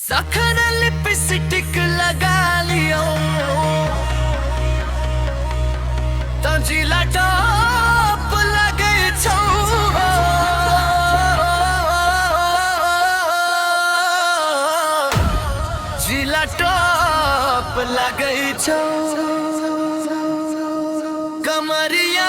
सखन lipstick लगा लियो तो जिला टॉप लगे छो। जिला टॉप लगे छो कमरिया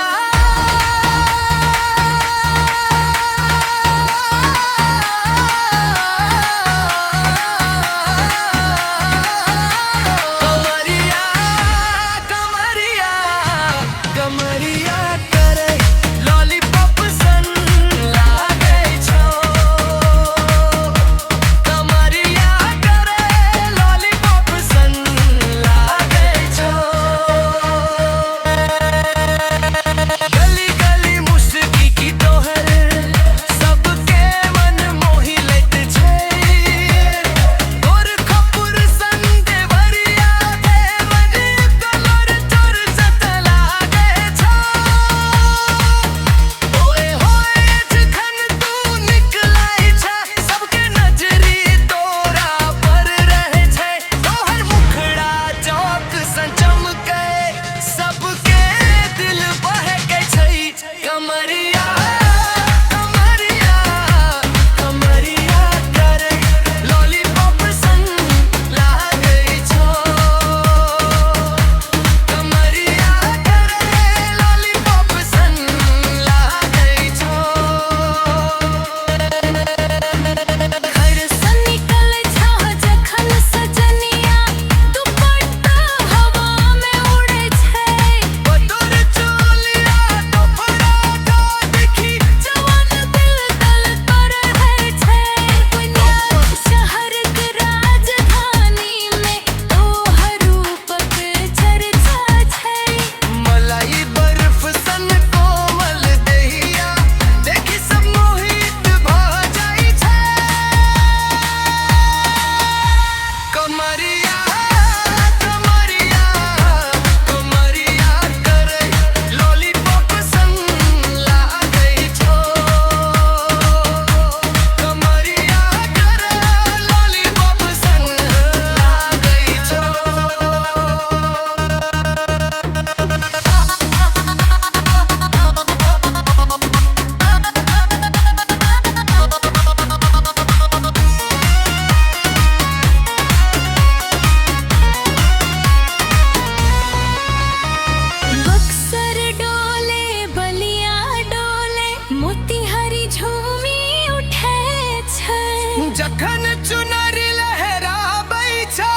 जखन चुनरी लहराबै छ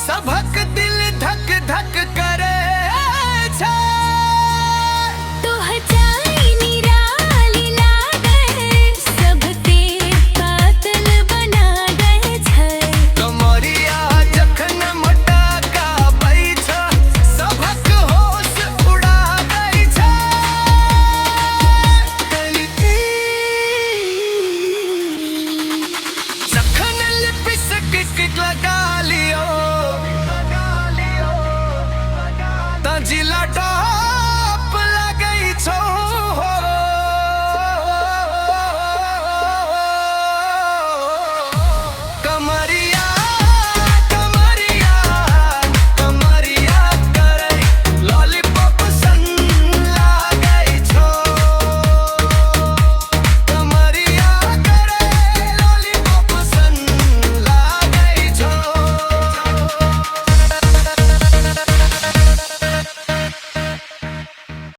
सबक दिल धक धक करे छ। तोह जाई निराली लागे सबके कातिल बना गए छै। कमरिया जखन मटकाबै छ सबक होश उड़ा दै छ। जखन लिपस्टिक लगा